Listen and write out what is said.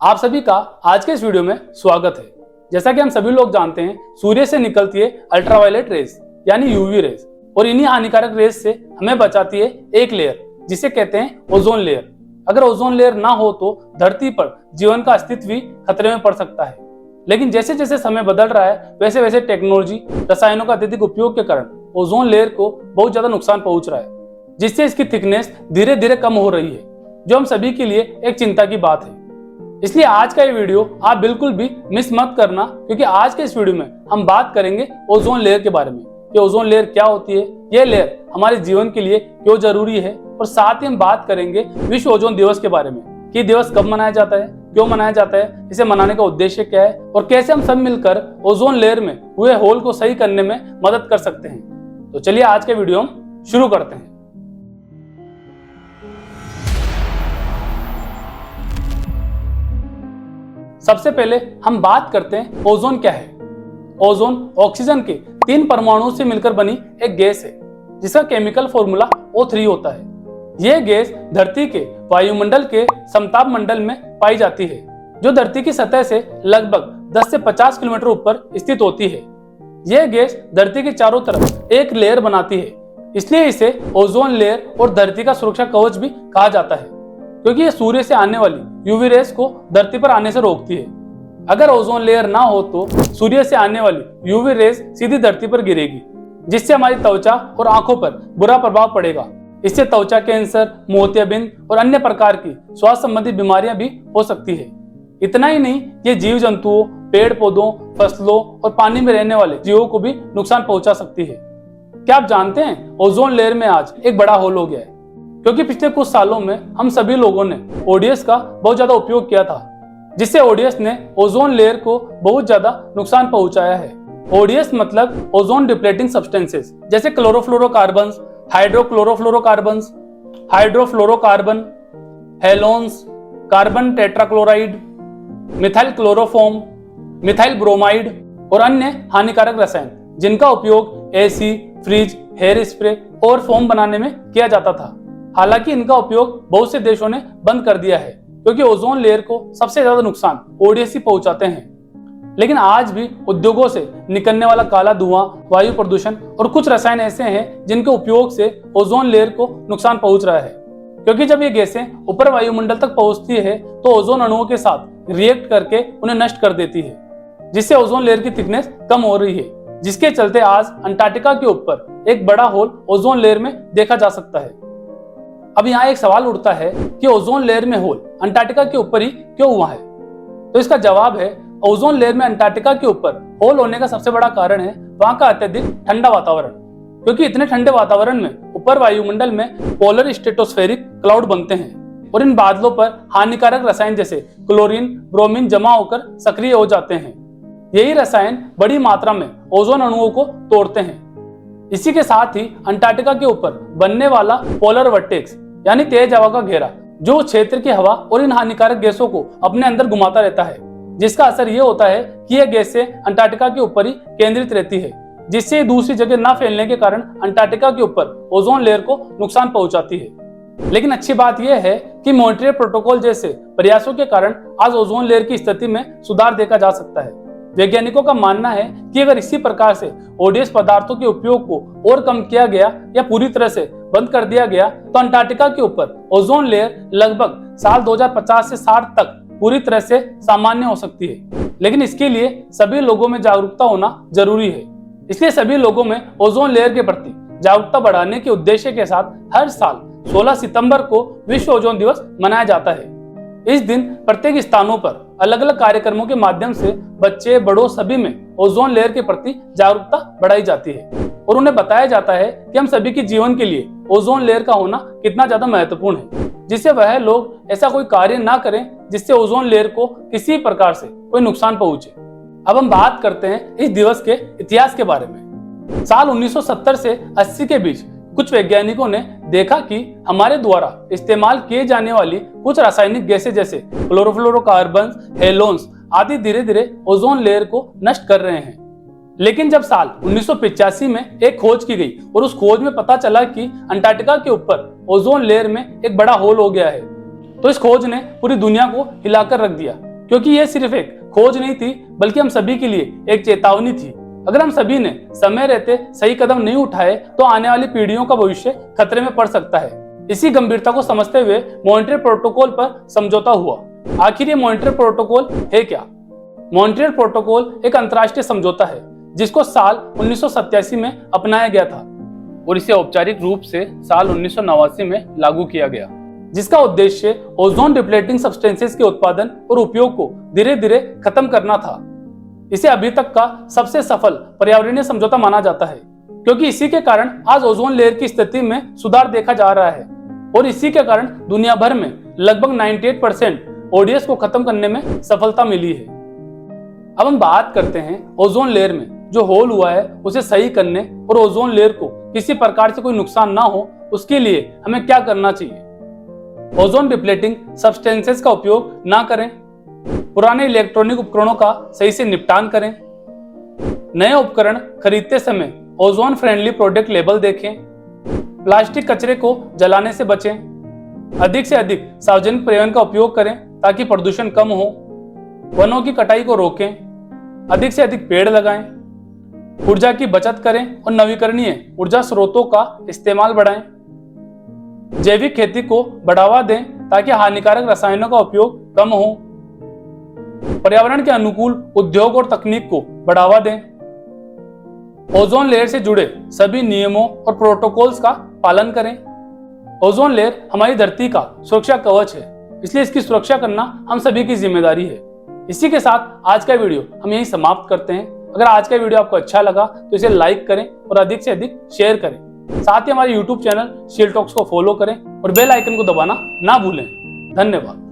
आप सभी का आज के इस वीडियो में स्वागत है। जैसा कि हम सभी लोग जानते हैं, सूर्य से निकलती है अल्ट्रावायलेट रेस यानी यूवी रेस, और इन्हीं हानिकारक रेस से हमें बचाती है एक लेयर जिसे कहते हैं ओजोन लेयर। अगर ओजोन लेयर ना हो तो धरती पर जीवन का अस्तित्व भी खतरे में पड़ सकता है। लेकिन जैसे जैसे समय बदल रहा है वैसे वैसे टेक्नोलॉजी, रसायनों का अत्यधिक उपयोग के कारण ओजोन लेयर को बहुत ज्यादा नुकसान पहुंच रहा है, जिससे इसकी थिकनेस धीरे धीरे कम हो रही है, जो हम सभी के लिए एक चिंता की बात है। इसलिए आज का ये वीडियो आप बिल्कुल भी मिस मत करना, क्योंकि आज के इस वीडियो में हम बात करेंगे ओजोन लेयर के बारे में कि ओजोन लेयर क्या होती है, ये लेयर हमारे जीवन के लिए क्यों जरूरी है, और साथ ही हम बात करेंगे विश्व ओजोन दिवस के बारे में कि दिवस कब मनाया जाता है, क्यों मनाया जाता है, इसे मनाने का उद्देश्य क्या है, और कैसे हम सब मिलकर ओजोन लेयर में हुए होल को सही करने में मदद कर सकते हैं। तो चलिए आज के वीडियो हम शुरू करते हैं। सबसे पहले हम बात करते हैं ओजोन क्या है। ओजोन ऑक्सीजन के 3 परमाणुओं से मिलकर बनी एक गैस है, जिसका केमिकल फॉर्मूला O3 होता है। यह गैस धरती के वायुमंडल के समताप मंडल में पाई जाती है, जो धरती की सतह से लगभग 10 से 50 किलोमीटर ऊपर स्थित होती है। यह गैस धरती के चारों तरफ एक लेयर बनाती है, इसलिए इसे ओजोन लेयर और धरती का सुरक्षा कवच भी कहा जाता है, क्योंकि यह सूर्य से आने वाली यूवी रेस को धरती पर आने से रोकती है। अगर ओजोन लेयर ना हो तो सूर्य से आने वाली यूवी रेस सीधी धरती पर गिरेगी, जिससे हमारी त्वचा और आंखों पर बुरा प्रभाव पड़ेगा। इससे त्वचा कैंसर, मोतियाबिंद और अन्य प्रकार की स्वास्थ्य संबंधी बीमारियां भी हो सकती है। इतना ही नहीं, ये जीव जंतुओं, पेड़ पौधों, फसलों और पानी में रहने वाले जीवों को भी नुकसान पहुंचा सकती है। क्या आप जानते हैं, ओजोन लेयर में आज एक बड़ा होल हो गया है, क्योंकि पिछले कुछ सालों में हम सभी लोगों ने ओडीएस का बहुत ज्यादा उपयोग किया था, जिससे ओडीएस ने ओजोन लेयर को बहुत ज्यादा नुकसान पहुंचाया है। ओडीएस मतलब ओजोन डिप्लेटिंग सब्सटेंसेस, जैसे chlorofluorocarbons, hydrochlorofluorocarbons, hydrofluorocarbon, halons, carbon tetrachloride, methyl chloroform, methyl bromide और अन्य हानिकारक रसायन, जिनका उपयोग एसी, फ्रिज, हेयर स्प्रे और फोम बनाने में किया जाता था। हालांकि इनका उपयोग बहुत से देशों ने बंद कर दिया है, क्योंकि ओजोन लेयर को सबसे ज्यादा नुकसान ओडीएस ही पहुंचाते हैं। लेकिन आज भी उद्योगों से निकलने वाला काला धुआं, वायु प्रदूषण और कुछ रसायन ऐसे हैं जिनके उपयोग से ओजोन लेयर को नुकसान पहुंच रहा है, क्योंकि जब ये गैसें ऊपर वायुमंडल तक पहुंचती है तो ओजोन अणुओं के साथ रिएक्ट करके उन्हें नष्ट कर देती है, जिससे ओजोन लेयर की थिकनेस कम हो रही है, जिसके चलते आज अंटार्कटिका के ऊपर एक बड़ा होल ओजोन लेयर में देखा जा सकता है। अब यहाँ एक सवाल उठता है कि ओजोन लेयर में होल अंटार्कटिका के ऊपर ही क्यों हुआ है। तो इसका जवाब है, ओजोन लेयर में अंटार्कटिका के ऊपर होल होने का सबसे बड़ा कारण है वहां का अत्यधिक ठंडा वातावरण, क्योंकि इतने ठंडे वातावरण में ऊपर वायुमंडल में पोलर स्ट्रेटोस्फेरिक क्लाउड बनते हैं, और इन बादलों पर हानिकारक रसायन जैसे क्लोरीन, ब्रोमीन जमा होकर सक्रिय हो जाते हैं। यही रसायन बड़ी मात्रा में ओजोन अणुओं को तोड़ते हैं। इसी के साथ ही अंटार्कटिका के ऊपर बनने वाला पोलर वर्टेक्स यानी तेज हवा का घेरा, जो क्षेत्र की हवा और इन हानिकारक गैसों को अपने अंदर घुमाता रहता है, जिसका असर ये होता है कि यह गैसें अंटार्कटिका के ऊपर ही केंद्रित रहती है, जिससे दूसरी जगह न फैलने के कारण अंटार्कटिका के ऊपर ओजोन लेयर को नुकसान पहुंचाती है। लेकिन अच्छी बात यह है कि मॉन्ट्रियल प्रोटोकॉल जैसे प्रयासों के कारण आज ओजोन लेयर की स्थिति में सुधार देखा जा सकता है। वैज्ञानिकों का मानना है कि अगर इसी प्रकार से ओडीएस पदार्थों के उपयोग को और कम किया गया या पूरी तरह से बंद कर दिया गया तो अंटार्कटिका के ऊपर ओजोन लेयर लगभग साल 2050 से 60 तक पूरी तरह से सामान्य हो सकती है। लेकिन इसके लिए सभी लोगों में जागरूकता होना जरूरी है। इसलिए सभी लोगों में ओजोन लेयर के प्रति जागरूकता बढ़ाने के उद्देश्य के साथ हर साल 16 सितंबर को विश्व ओजोन दिवस मनाया जाता है। इस दिन प्रत्येक स्थानों पर अलग अलग कार्यक्रमों के माध्यम से बच्चे, बड़ों सभी में ओजोन लेयर के प्रति जागरूकता बढ़ाई जाती है, और उन्हें बताया जाता है कि हम सभी के जीवन के लिए ओजोन लेयर का होना कितना ज्यादा महत्वपूर्ण है, जिससे वह लोग ऐसा कोई कार्य ना करें जिससे ओजोन लेयर को किसी प्रकार से कोई नुकसान पहुंचे। अब हम बात करते हैं इस दिवस के इतिहास के बारे में। साल 1970 से 80 के बीच कुछ वैज्ञानिकों ने देखा कि हमारे द्वारा इस्तेमाल किए जाने वाली कुछ रासायनिक गैसें जैसे क्लोरोफ्लोरोकार्बन्स, हेलोन्स आदि धीरे धीरे ओजोन लेयर को नष्ट कर रहे हैं। लेकिन जब साल 1985 में एक खोज की गई और उस खोज में पता चला कि अंटार्कटिका के ऊपर ओजोन लेयर में एक बड़ा होल हो गया है, तो इस खोज ने पूरी दुनिया को हिलाकर रख दिया, क्योंकि यह सिर्फ एक खोज नहीं थी बल्कि हम सभी के लिए एक चेतावनी थी। अगर हम सभी ने समय रहते सही कदम नहीं उठाए तो आने वाली पीढ़ियों का भविष्य खतरे में पड़ सकता है। इसी गंभीरता को समझते हुए मॉन्ट्रियल प्रोटोकॉल पर समझौता हुआ। आखिर ये मॉन्ट्रियल प्रोटोकॉल है क्या? मॉन्ट्रियल प्रोटोकॉल एक अंतर्राष्ट्रीय समझौता है जिसको साल 1987 में अपनाया गया था और इसे औपचारिक रूप से साल 1989 में लागू किया गया, जिसका उद्देश्य ओजोन डिप्लेटिंग सब्सटेंसेस के उत्पादन और उपयोग को धीरे धीरे खत्म करना था। इसे अभी तक का सबसे सफल पर्यावरणीय समझौता माना जाता है क्योंकि इसी के कारण आज ओजोन लेयर की स्थिति में सुधार देखा जा रहा है और इसी के कारण दुनिया भर में लगभग 98% ओडीएस को खत्म करने में सफलता मिली है। अब हम बात करते हैं ओजोन लेयर में जो होल हुआ है उसे सही करने और ओजोन लेयर को किसी प्रकार से कोई नुकसान ना हो उसके लिए हमें क्या करना चाहिए। ओजोन डिप्लेटिंग सब्सटेंसेस का उपयोग ना करें, पुराने इलेक्ट्रॉनिक उपकरणों का सही से निपटान करें, नए उपकरण खरीदते समय ओजोन फ्रेंडली प्रोडक्ट लेबल देखें, प्लास्टिक कचरे को जलाने से बचें, अधिक से अधिक सार्वजनिक परिवहन का उपयोग करें ताकि प्रदूषण कम हो, वनों की कटाई को रोकें, अधिक से अधिक पेड़ लगाएं, ऊर्जा की बचत करें और नवीकरणीय ऊर्जा स्रोतों का इस्तेमाल बढ़ाएं, जैविक खेती को बढ़ावा दें ताकि हानिकारक रसायनों का उपयोग कम हो, पर्यावरण के अनुकूल उद्योग और तकनीक को बढ़ावा दें, ओजोन लेयर से जुड़े सभी नियमों और प्रोटोकॉल्स का पालन करें। ओजोन लेयर हमारी धरती का सुरक्षा कवच है, इसलिए इसकी सुरक्षा करना हम सभी की जिम्मेदारी है। इसी के साथ आज का वीडियो हम यहीं समाप्त करते हैं। अगर आज का वीडियो आपको अच्छा लगा तो इसे लाइक करें और अधिक से अधिक शेयर करें। साथ ही हमारे YouTube चैनल शील टॉक्स को फॉलो करें और बेल आइकन को दबाना ना भूलें। धन्यवाद।